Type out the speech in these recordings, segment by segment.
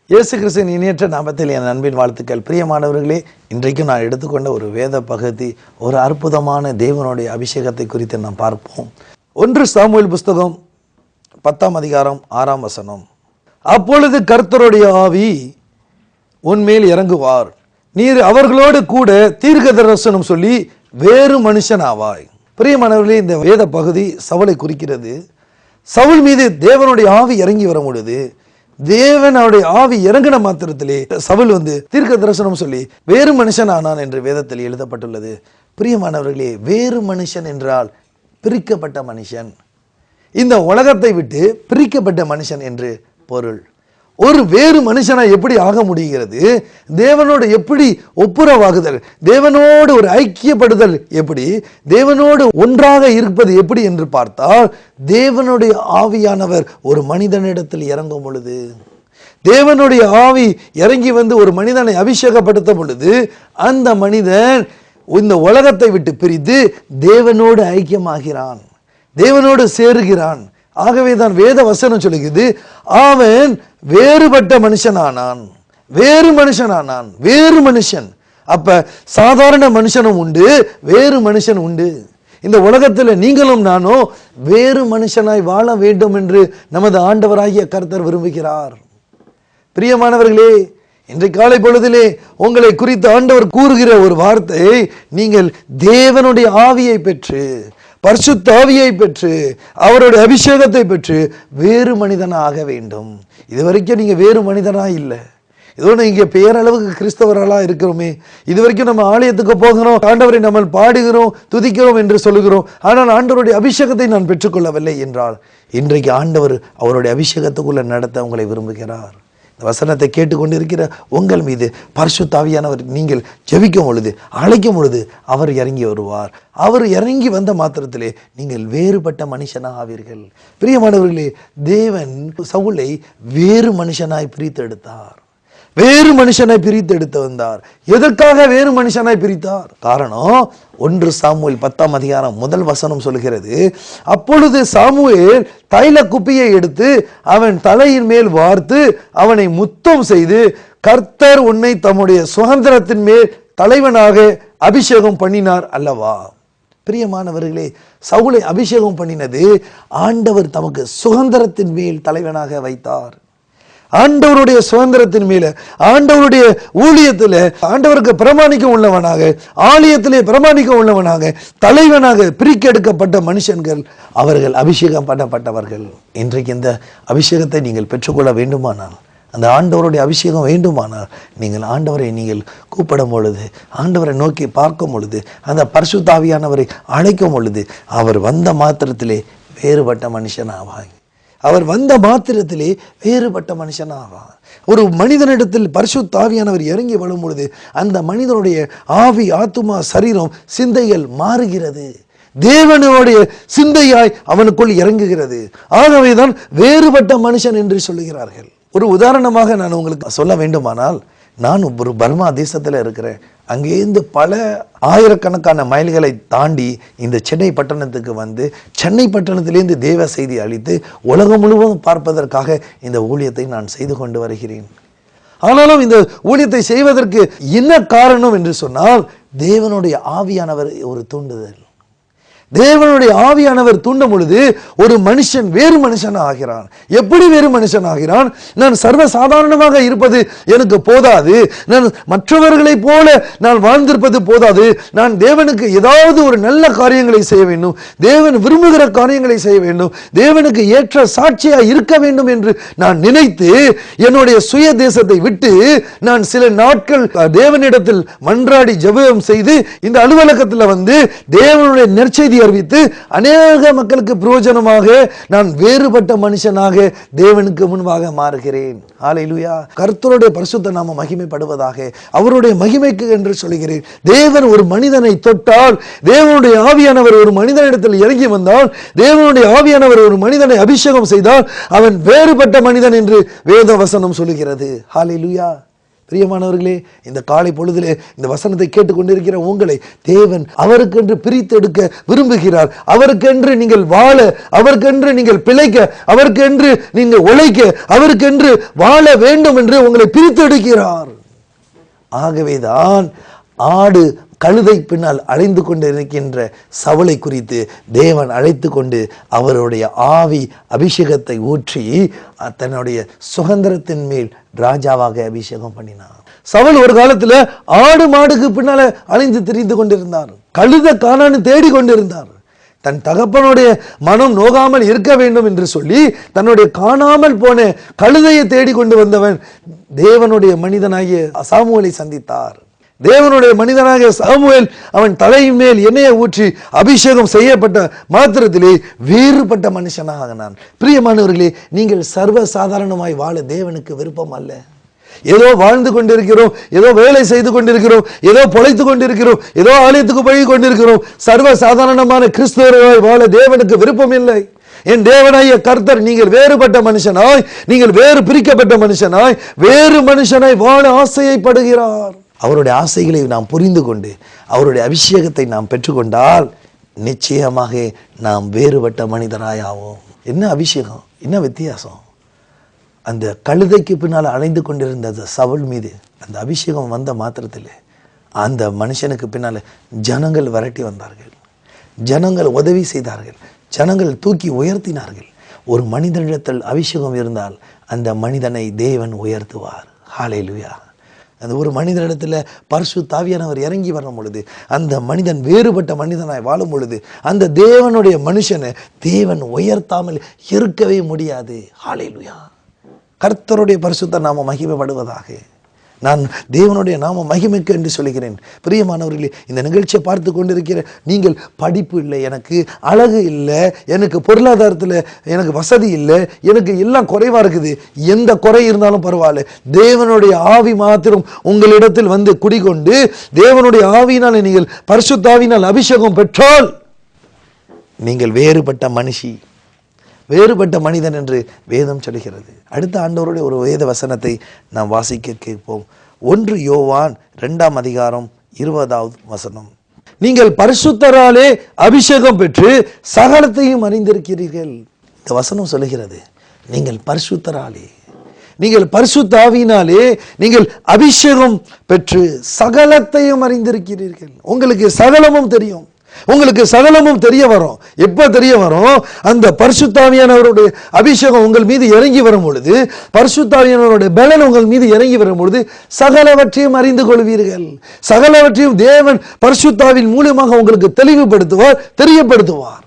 இயேசு கிறிஸ்துவின் இணையற்ற நாமத்தில் என் அன்பின் வாழ்த்துக்கள். பிரியமானவர்களே, இன்றைக்கும் நான் எடுத்துக்கொண்ட ஒரு வேத பகுதி, ஒரு அற்புதமான தேவனுடைய அபிஷேகத்தை குறித்து நாம் பார்ப்போம். 1 சாமுவேல் புஸ்தகம் 10ஆம் அதிகாரம் 6ஆம் வசனம். அப்பொழுது கர்த்தருடைய ஆவி உன்மேல் இறங்குவார், நீர் அவர்களோடு கூட தீர்க்க தரிசனம் சொல்லி வேறு மனுஷன் ஆவாய். பிரியமானவர்களே, இந்த வேத பகுதி சவுலை குறிக்கிறது. சவுல் மீது தேவனுடைய ஆவி இறங்கி வரும் பொழுது, தேவன் அவருடைய ஆவி இறங்கின மாத்திரத்திலே சவுல் தீர்க்க தரிசனம் சொல்லி வேறு மனுஷன் ஆனான் என்று வேதத்தில் எழுதப்பட்டுள்ளது. பிரியமானவர்களே, வேறு மனுஷன் என்றால் பிரிக்கப்பட்ட மனுஷன், இந்த உலகத்தை விட்டு பிரிக்கப்பட்ட மனுஷன் என்று பொருள். ஒரு வேறு மனுஷனாய் எப்படி ஆக முடிகிறது? தேவனோடு எப்படி ஒப்புரவாகுதல், தேவனோடு ஒரு ஐக்கியப்படுதல் எப்படி, தேவனோடு ஒன்றாக இருப்பது எப்படி என்று பார்த்தால், தேவனுடைய ஆவியானவர் ஒரு மனிதனிடத்தில் இறங்கும் பொழுது, தேவனுடைய ஆவி இறங்கி ஒரு மனிதனை அபிஷேகப்படுத்தும் பொழுது, அந்த மனிதன் இந்த உலகத்தை விட்டு பிரித்து தேவனோடு ஐக்கியமாகிறான், தேவனோடு சேருகிறான். ஆகவே தான் வேத வசனம் சொல்லுகிறது, அவன் வேறுபட்ட மனுஷனானான், வேறு மனுஷனானான், வேறு மனுஷன். அப்ப சாதாரண மனுஷனும் உண்டு, வேறு மனுஷன் உண்டு. இந்த உலகத்தில் நீங்களும் நானும் வேறு மனுஷனாய் வாழ வேண்டும் என்று நமது ஆண்டவராகிய கர்த்தர் விரும்புகிறார். பிரியமானவர்களே, இன்றைக்கு காலை பொழுதிலே உங்களை குறித்து ஆண்டவர் கூறுகிற ஒரு வார்த்தை, நீங்கள் தேவனுடைய ஆவியை பெற்று, பரிசுத்த ஆவியை பெற்று, அவருடைய அபிஷேகத்தை பெற்று வேறு மனிதனாக வேண்டும். இதுவரைக்கும் நீங்க வேறு மனிதனா இல்லை. இதோட இங்க பேரளவுக்கு கிறிஸ்தவர்களா இருக்கிறோமே, இதுவரைக்கும் நம்ம ஆலயத்துக்கு போகிறோம், ஆண்டவரை நம்ம பாடுகிறோம், துதிக்கிறோம் என்று சொல்லுகிறோம், ஆனால் ஆண்டவருடைய அபிஷேகத்தை நான் பெற்றுக்கொள்ளவில்லை என்றால், இன்றைக்கு ஆண்டவர் அவருடைய அபிஷேகத்துக்குள்ள நடத்த உங்களை விரும்புகிறார். இந்த வசனத்தை கேட்டுக்கொண்டிருக்கிற உங்கள் மீது பரிசுத்த ஆவியானவர் நீங்கள் ஜெபிக்கும் பொழுது, அழைக்கும் பொழுது அவர் இறங்கி வருவார். அவர் இறங்கி வந்த மாத்திரத்திலே நீங்கள் வேறுபட்ட மனுஷனாக ஆவீர்கள். பிரியமானவர்களே, தேவன் சவுலை வேறு மனுஷனாய் பிரித்தெடுத்தார், வேறு மனுஷனை பிரித்து எடுத்து வந்தார். எதற்காக வேறு மனுஷனாய் பிரித்தார்? காரணம் 1 சாமுவேல் 10ஆம் அதிகாரம் 1 வசனம் சொல்கிறது, அப்பொழுது சாமுவேல் தைல குப்பியை எடுத்து அவன் தலையின் மேல் வார்த்து அவனை முத்தம் செய்து, கர்த்தர் உன்னை தம்முடைய சுதந்திரத்தின் மேல் தலைவனாக அபிஷேகம் பண்ணினார் அல்லவா. பிரியமானவர்களே, சவுலை அபிஷேகம் பண்ணினது ஆண்டவர் தமக்கு சுதந்திரத்தின் மேல் தலைவனாக வைத்தார். ஆண்டவருடைய சுதந்திரத்தின் மேல, ஆண்டவருடைய ஊழியத்தில் ஆண்டவருக்கு பிரமாணிக்க உள்ளவனாக, ஆலயத்திலே பிரமாணிக்க உள்ளவனாக, தலைவனாக பிரிக்கெடுக்கப்பட்ட மனுஷன்கள், அவர்கள் அபிஷேகம் பண்ணப்பட்டவர்கள். இன்றைக்கு இந்த அபிஷேகத்தை நீங்கள் பெற்றுக்கொள்ள வேண்டுமானால், அந்த ஆண்டவருடைய அபிஷேகம் வேண்டுமானால், நீங்கள் ஆண்டவரை நீங்கள் கூப்பிடும் பொழுது, ஆண்டவரை நோக்கி பார்க்கும் பொழுது, அந்த பரிசுத்த ஆவியானவரை அழைக்கும் பொழுது, அவர் வந்த மாத்திரத்திலே வேறுபட்ட மனுஷன் ஆவாய். அவர் வந்த மாத்திரத்திலே வேறுபட்ட மனுஷனாவார். ஒரு மனிதனிடத்தில் பரிசுத்த ஆவியானவர் இறங்கி வரும் பொழுது, அந்த மனிதனுடைய ஆவி, ஆத்துமா, சரீரம், சிந்தைகள் மாறுகிறது. தேவனுடைய சிந்தையாய் அவனுக்குள் இறங்குகிறது. ஆகவேதான் வேறுபட்ட மனுஷன் என்று சொல்லுகிறார்கள். ஒரு உதாரணமாக நான் உங்களுக்கு சொல்ல வேண்டுமானால், நான் ஒரு பர்மா தேசத்தில் இருக்கிறேன். அங்கேருந்து பல ஆயிரக்கணக்கான மைல்களை தாண்டி இந்த சென்னை பட்டணத்துக்கு சென்னை பட்டணத்திலேருந்து தேவ செய்தி அளித்து உலகம் முழுவதும் பார்ப்பதற்காக இந்த ஊழியத்தை நான் செய்து கொண்டு வருகிறேன். ஆனாலும் இந்த ஊழியத்தை செய்வதற்கு என்ன காரணம் என்று சொன்னால், தேவனுடைய ஆவியானவர் ஒரு தூண்டுதல். தேவனுடைய ஆவியானவர் தூண்டும் பொழுது ஒரு மனுஷன் வேறு மனுஷன் ஆகிறான். எப்படி வேறு மனுஷன் ஆகிறான்? நான் சர்வ சாதாரணமாக இருப்பது எனக்கு போதாது, நான் மற்றவர்களைப் போல நான் வாழ்ந்திருப்பது போதாது, நான் தேவனுக்கு ஏதாவது ஒரு நல்ல காரியங்களை செய்ய வேண்டும், தேவன் விரும்புகிற காரியங்களை செய்ய வேண்டும், தேவனுக்கு ஏற்ற சாட்சியாக இருக்க வேண்டும் என்று நான் நினைத்து என்னுடைய சுய தேசத்தை விட்டு நான் சில நாட்கள் தேவனிடத்தில் மன்றாடி ஜெபம் செய்து இந்த அலுவலகத்தில் தேவனுடைய நற்செய்தி அறிவித்து அநேக மக்களுக்கு பிரயோஜனமாக நான் வேறுபட்ட மனுஷனாக தேவனுக்கு முன்பாக மாறுகிறேன். ஹல்லேலூயா. கர்த்தருடைய பரிசுத்த நாமம் மகிமைப்படுவதாக. அவருடைய மகிமைக்கு என்று சொல்கிறேன். தேவன் ஒரு மனிதனை தொட்டால், தேவனுடைய ஆவியானவர் ஒரு மனிதனிடத்தில் இறங்கி வந்தால், தேவனுடைய ஆவியானவர் ஒரு மனிதனை அபிஷேகம் செய்தால், அவன் வேறுபட்ட மனிதன் என்று வேத வசனம் சொல்லுகிறது. ஹல்லேலூயா. பிரியமானவர்களே, இந்த காலை பொழுதிலே இந்த வசனத்தை கேட்டுக்கொண்டிருக்கிற உங்களை தேவன் அவருக்கென்று பிரித்தெடுக்க விரும்புகிறார். அவருக்கென்று நீங்கள் வாழ, அவருக்கென்று நீங்கள் பிழைக்க, அவருக்கென்று நீங்கள் உழைக்க, அவருக்கென்று வாழ வேண்டும் என்று உங்களை பிரித்தெடுக்கிறார். ஆகவேதான் ஆடு கழுதை பின்னால் அலைந்து கொண்டு இருக்கின்ற சவுலை குறித்து தேவன் அழைத்து கொண்டு அவருடைய ஆவி அபிஷேகத்தை ஊற்றி தன்னுடைய சுதந்திரத்தின் மேல் ராஜாவாக அபிஷேகம் பண்ணினார். சவுல் ஒரு காலத்துல ஆடு மாடுக்கு பின்னால அலைந்து திரிந்து கொண்டிருந்தார். கழுதை காணான்னு தேடி கொண்டிருந்தார். தன் தகப்பனுடைய மனம் நோகாமல் இருக்க வேண்டும் என்று சொல்லி தன்னுடைய காணாமல் போன கழுதையை தேடி கொண்டு வந்தவன் தேவனுடைய மனிதனாகிய சாமுவேலை சந்தித்தார். தேவனுடைய மனிதனாக சாமுவேல் அவன் தலையின் மேல் எண்ணெயை ஊற்றி அபிஷேகம் செய்யப்பட்ட மாத்திரத்திலே வேறுபட்ட மனுஷனாக ஆனான். பிரியமானவர்களே, நீங்கள் சர்வ சாதாரணமாய் வாழ தேவனுக்கு விருப்பம் அல்ல. ஏதோ வாழ்ந்து கொண்டிருக்கிறோம், ஏதோ வேலை செய்து கொண்டிருக்கிறோம், ஏதோ பொழைத்து கொண்டிருக்கிறோம், ஏதோ ஆலயத்துக்கு போய் கொண்டிருக்கிறோம். சர்வ சாதாரணமான கிறிஸ்தவராய் வாழ தேவனுக்கு விருப்பம் இல்லை. என் தேவனாகிய கர்த்தர் நீங்கள் வேறுபட்ட மனுஷனாய், நீங்கள் வேறு பிரிக்கப்பட்ட மனுஷனாய், வேறு மனுஷனாய் வாழ ஆசைப்படுகிறார். அவருடைய ஆசைகளை நாம் புரிந்து கொண்டு அவருடைய அபிஷேகத்தை நாம் பெற்றுக்கொண்டால் நிச்சயமாக நாம் வேறுபட்ட மனிதராய் ஆவோம். என்ன அபிஷேகம், என்ன வித்தியாசம்! அந்த கழுதைக்கு பின்னால் அலைந்து கொண்டிருந்த சவுல் மீது அந்த அபிஷேகம் வந்த மாத்திரத்தில் அந்த மனுஷனுக்கு பின்னால் ஜனங்கள் விரட்டி வந்தார்கள், ஜனங்கள் உதவி செய்தார்கள், ஜனங்கள் தூக்கி உயர்த்தினார்கள். ஒரு மனிதனிடத்தில் அபிஷேகம் இருந்தால் அந்த மனிதனை தேவன் உயர்த்துவார். ஹல்லேலூயா! அந்த ஒரு மனிதனிடத்தில் பரிசுத்த ஆவியானவர் இறங்கி வரும் பொழுது அந்த மனிதன் வேறுபட்ட மனிதனாய் வாழும் பொழுது அந்த தேவனுடைய மனுஷனை தேவன் உயர்த்தாமல் இருக்கவே முடியாது. ஹல்லேலூயா! கர்த்தருடைய பரிசுத்த நாமம் மகிமைப்படுவதாக. நான் தேவனுடைய நாம மகிமைக்கு என்று சொல்கிறேன். பிரியமானவர்களே, இந்த நிகழ்ச்சியை பார்த்து கொண்டிருக்கிற நீங்கள், படிப்பு இல்லை, எனக்கு அழகு இல்லை, எனக்கு பொருளாதாரத்தில் எனக்கு வசதி இல்லை, எனக்கு எல்லாம் குறைவாக இருக்குது, எந்த குறை இருந்தாலும் பரவாயில்ல, தேவனுடைய ஆவி மாத்திரம் உங்களிடத்தில் வந்து குடிகொண்டு தேவனுடைய ஆவியினால் நீங்கள் பரிசுத்த ஆவியினால் அபிஷேகம் பெற்றால் நீங்கள் வேறுபட்ட மனுஷி, வேறுபட்ட மனிதன் என்று வேதம் சொல்கிறது. அடுத்த ஆண்டவருடைய ஒரு வேத வசனத்தை நாம் வாசிக்க கேட்போம். 1 யோவான் 2ஆம் அதிகாரம் 20வது வசனம். நீங்கள் பரிசுத்தராலே அபிஷேகம் பெற்று சகலத்தையும் அறிந்திருக்கிறீர்கள். இந்த வசனம் சொல்லுகிறது, நீங்கள் பரிசுத்தராலே, நீங்கள் பரிசுத்த ஆவியினாலே நீங்கள் அபிஷேகம் பெற்று சகலத்தையும் அறிந்திருக்கிறீர்கள். உங்களுக்கு சகலமும் தெரியும். உங்களுக்கு சகலமும் தெரிய வரும். எப்ப தெரிய வரும்? அந்த பரிசுத்த ஆவியானவருடைய அபிஷேகம் உங்கள் மீது இறங்கி வரும் பொழுது, பரிசுத்த ஆவியானவருடைய பலன் உங்கள் மீது இறங்கி வரும் பொழுது சகலவற்றையும் அறிந்து கொள்வீர்கள். சகலவற்றையும் தேவன் பரிசுத்த ஆவியின் மூலமாக உங்களுக்கு தெளிவுபடுத்துவார், தெரியப்படுத்துவார்.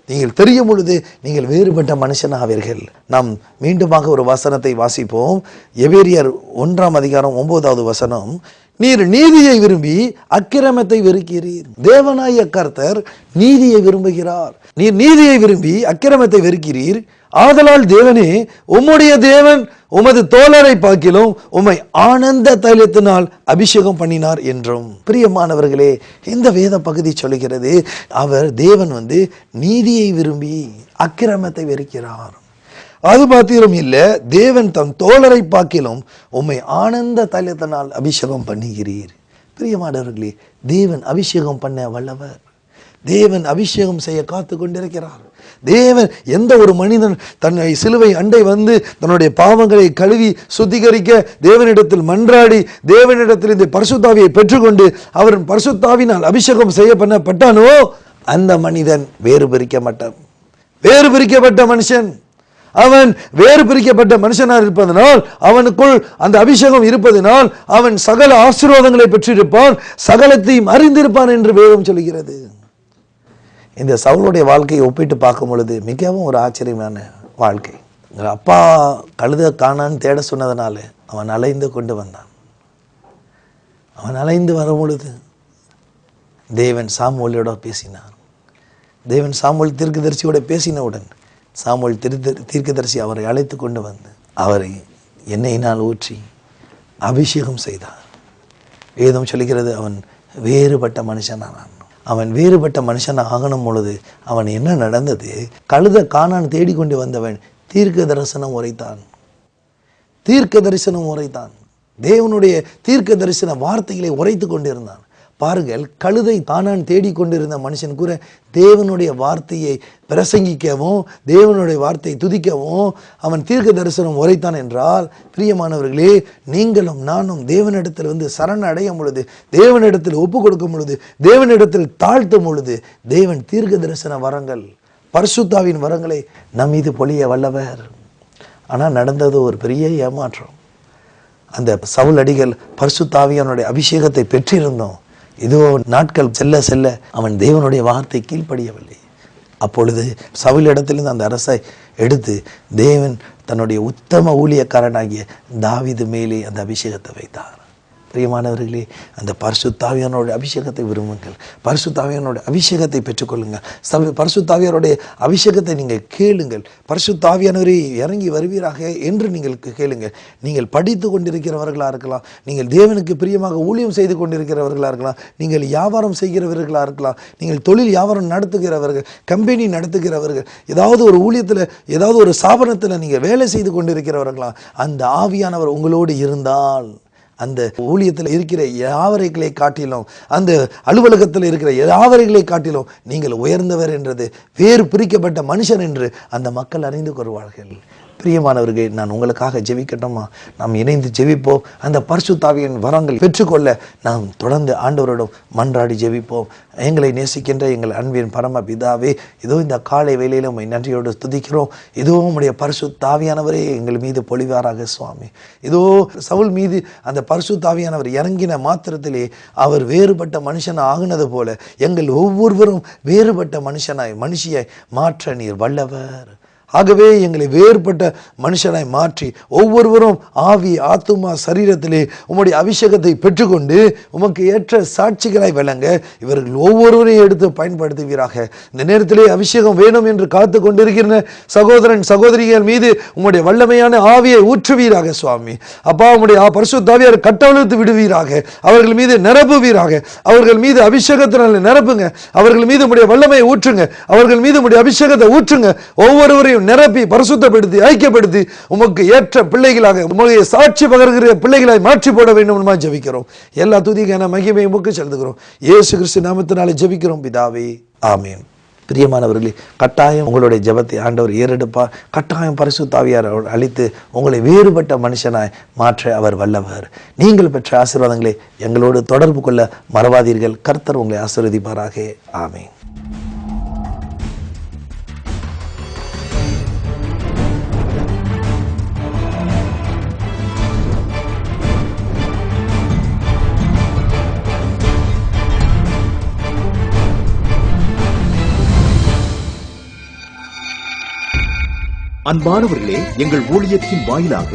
நீங்கள் தெரியும் பொழுது நீங்கள் வேறுபட்ட மனுஷனாவீர்கள். நாம் மீண்டுமாக ஒரு வசனத்தை வாசிப்போம். எபேரியர் 1ஆம் அதிகாரம் 9வது வசனம். நீர் நீதியை விரும்பி அக்கிரமத்தை வெறுக்கிறீர். தேவனாகிய கர்த்தர் நீதியை விரும்புகிறார். நீர் நீதியை விரும்பி அக்கிரமத்தை வெறுக்கிறீர். ஆதலால் தேவனே, உம்முடைய தேவன் உமது தோழரை பார்க்கிலும் உம்மை ஆனந்த தைலத்தினால் அபிஷேகம் பண்ணினார் என்றும். பிரியமானவர்களே, இந்த வேத பகுதி சொல்லுகிறது, அவர் தேவன் நீதியை விரும்பி அக்கிரமத்தை வெறுக்கிறார். அது மாத்திரம் இல்ல, தேவன் தம் தோழரை பார்க்கிலும் உம்மை ஆனந்த தைலத்தினால் அபிஷேகம் பண்ணுகிறீர். பிரியமானவர்களே, தேவன் அபிஷேகம் பண்ண வல்லவர். தேவன் அபிஷேகம் செய்ய காத்து கொண்டிருக்கிறார். தேவன் எந்த ஒரு மனிதன் தன்னை சிலுவை அண்டை வந்து தன்னுடைய பாவங்களை கழுவி சுத்திகரிக்க தேவனிடத்தில் மன்றாடி தேவனிடத்தில் இந்த பரிசுத்தாவியை பெற்றுக்கொண்டு அவர் பரிசுத்தாவினால் அபிஷேகம் செய்ய பண்ணப்பட்டானோ அந்த மனிதன் வேறு பிரிக்கப்பட்டான். வேறு பிரிக்கப்பட்ட மனுஷன் அவன் வேறு பிரிக்கப்பட்ட மனுஷனாக இருப்பதனால், அவனுக்குள் அந்த அபிஷேகம் இருப்பதனால் அவன் சகல ஆசீர்வாதங்களை பெற்றிருப்பான், சகலத்தையும் அறிந்திருப்பான் என்று வேதம் சொல்கிறது. இந்த சவுலுடைய வாழ்க்கையை ஒப்பிட்டு பார்க்கும் பொழுது மிகவும் ஒரு ஆச்சரியமான வாழ்க்கை. அப்பா கழுத காணான்னு தேட சொன்னதுனால அவன் அலைந்து கொண்டு வந்தான். அவன் அலைந்து வரும் பொழுது தேவன் சாமுவேலோட பேசினார். தேவன் சாமுவேல் தீர்க்கதரிசியோட பேசினவுடன் சாமுவேல் தீர்க்கதரிசி அவரை அழைத்து கொண்டு வந்து அவரை எண்ணெயினால் ஊற்றி அபிஷேகம் செய்தார். வேதம் சொல்லுகிறது, அவன் வேறுபட்ட மனுஷனானான். அவன் வேறுபட்ட மனுஷன் ஆகணும் பொழுது அவன் என்ன நடந்தது? கழுத காணான் தேடிக்கொண்டு வந்தவன் தீர்க்க தரிசனம் உரைத்தான். தீர்க்க தரிசனம் உரைத்தான். தேவனுடைய தீர்க்க தரிசன வார்த்தைகளை உரைத்து கொண்டிருந்தான். பாருங்கள், கழுதை கானான் தேடிக்கொண்டிருந்த மனுஷன் கூட தேவனுடைய வார்த்தையை பிரசங்கிக்கவும் தேவனுடைய வார்த்தையை துதிக்கவும் அவன் தீர்க்க தரிசனம் உரைத்தான் என்றால், பிரியமானவர்களே, நீங்களும் நானும் தேவனிடத்தில் சரணடையும் பொழுது, தேவனிடத்தில் ஒப்பு கொடுக்கும் பொழுது, தேவனிடத்தில் தாழ்த்தும் பொழுது, தேவன் தீர்க்க தரிசன வரங்கள், பரிசுத்தாவின் வரங்களை நம் மீது பொழிய வல்லவர். ஆனால் நடந்தது ஒரு பெரிய ஏமாற்றம். அந்த சவுல் அடிகள் பரிசுத்தாவியானுடைய அபிஷேகத்தை பெற்றிருந்தோம். இதோ நாட்கள் செல்ல செல்ல அவன் தேவனுடைய வார்த்தை கீழ்ப்படியவில்லை. அப்பொழுது சவுல் இடத்திலிருந்து அந்த அரசை எடுத்து தேவன் தன்னுடைய உத்தம ஊழியக்காரனாகிய தாவீது மேலே அந்த அபிஷேகத்தை வைத்தார். பிரியமானவர்களே, அந்த பரிசுத்தாவியானோட அபிஷேகத்தை விரும்புங்கள். பரிசுத்தாவியானோட அபிஷேகத்தை பெற்றுக்கொள்ளுங்கள். பரிசுத்தாவியானுடைய அபிஷேகத்தை நீங்கள் கேளுங்கள். பரிசுத்தாவியானவரே இறங்கி வருவீராக என்று நீங்கள் கேளுங்கள். நீங்கள் படித்து கொண்டிருக்கிறவர்களாக இருக்கலாம், நீங்கள் தேவனுக்கு பிரியமாக ஊழியம் செய்து கொண்டிருக்கிறவர்களாக இருக்கலாம், நீங்கள் வியாபாரம் செய்கிறவர்களாக இருக்கலாம், நீங்கள் தொழில் வியாபாரம் நடத்துகிறவர்கள், கம்பெனி நடத்துகிறவர்கள், ஏதாவது ஒரு ஊழியத்தில், ஏதாவது ஒரு ஸ்தாபனத்தில் நீங்கள் வேலை செய்து கொண்டிருக்கிறவர்களாம், அந்த ஆவியானவர் உங்களோடு இருந்தால், அந்த ஊழியத்தில் இருக்கிற யாவரைகளை காட்டிலும், அந்த அலுவலகத்தில் இருக்கிற யாவரைகளை காட்டிலும் நீங்கள் உயர்ந்தவர் என்றது, வேறு பிரிக்கப்பட்ட மனுஷன் என்று அந்த மக்கள் அறிந்து கொள்வார்கள். பிரியமானவர்களே, நான் உங்களுக்காக ஜெபிக்கட்டுமா? நாம் இணைந்து ஜெபிப்போம். அந்த பரிசுத்தாவியின் வரங்கள் பெற்றுக்கொள்ள நாம் தொடர்ந்து ஆண்டவரிடம் மன்றாடி ஜெபிப்போம். எங்களை நேசிக்கின்ற எங்கள் அன்பின் பரம பிதாவே, இதோ இந்த காலை வேளையில உம்மை நன்றியோடு துதிக்கிறோம். இதோ உம்முடைய பரிசுத்தாவியானவரே எங்கள் மீது பொழிவாராக சுவாமி. இதோ சவுல் மீது அந்த பரிசுத்தாவியானவர் இறங்கின மாத்திரத்திலே அவர் வேறுபட்ட மனுஷன் ஆகினது போல எங்கள் ஒவ்வொருவரும் வேறுபட்ட மனுஷியாய் மாற்ற நீர் வல்லவர். ஆகவே எங்களை வேறுபட்ட மனுஷனாய் மாற்றி ஒவ்வொருவரும் ஆவி, ஆத்துமா, சரீரத்திலே உம்முடைய அபிஷேகத்தை பெற்றுக்கொண்டு உமக்கு ஏற்ற சாட்சிகளாய் விளங்க இவர்கள் ஒவ்வொருவரையும் எடுத்து பயன்படுத்துவீராக. இந்த நேரத்திலே அபிஷேகம் வேணும் என்று காத்து கொண்டிருக்கிற சகோதரன் சகோதரிகள் மீது உம்முடைய வல்லமையான ஆவியை ஊற்றுவீராக சுவாமி. அப்பா, உம்முடைய பரிசுத்தாவியார் கட்டவிழ்த்து விடுவீராக. அவர்கள் மீது நிரப்புவீராக. அவர்கள் மீது அபிஷேகத்தினால் நிரப்புங்க. அவர்கள் மீது உம்முடைய வல்லமையை ஊற்றுங்க. அவர்கள் மீது உம்முடைய அபிஷேகத்தை ஊற்றுங்க. ஒவ்வொருவரையும் நிரப்பி பரிசுத்தப்படுத்தி ஐக்கியப்படுத்தி உமக்கு ஏற்ற பிள்ளைகளாக, உங்களுடைய சாட்சி பகர்கிற பிள்ளைகளாய் மாற்றி போட வேண்டும் ஜெபிக்கிறோம். எல்லா துதிக்கான மகிமையை உமக்கு செலுத்துகிறோம். இயேசு கிறிஸ்து நாமத்தினாலே ஜெபிக்கிறோம் பிதாவே, ஆமென். பிரியமானவர்களே, கட்டாயம் உங்களுடைய ஜெபத்தை ஆண்டவர் ஏறெடுப்பார். கட்டாயம் பரிசுத்தாவியார் அளித்து உங்களை வேறுபட்ட மனுஷனாய் மாற்ற அவர் வல்லவர். நீங்கள் பெற்ற ஆசீர்வாதங்களை எங்களோடு தொடர்பு கொள்ள மறவாதீர்கள். கர்த்தர் உங்களை ஆசீர்வதிப்பாராக. ஆமென். அன்பானவர்களே, எங்கள் ஊழியத்தின் வாயிலாக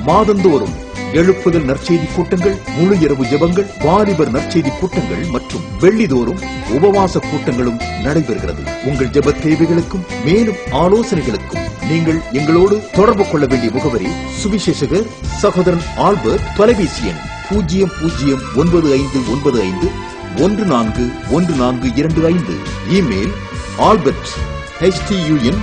மாதந்தோறும் எழுப்புதல் நற்செய்தி கூட்டங்கள், முழு இரவு ஜெபங்கள், வாலிபர் நற்செய்தி கூட்டங்கள் மற்றும் வெள்ளிதோறும் உபவாச கூட்டங்களும் நடைபெறுகிறது. உங்கள் ஜெப தேவைகளுக்கும் மேலும் ஆலோசனைகளுக்கும் நீங்கள் எங்களோடு தொடர்பு கொள்ள வேண்டிய முகவரி: சுவிசேஷகர் சகோதரன் ஆல்பர்ட், தொலைபேசி எண் 009595141425, இமெயில் albert HTUN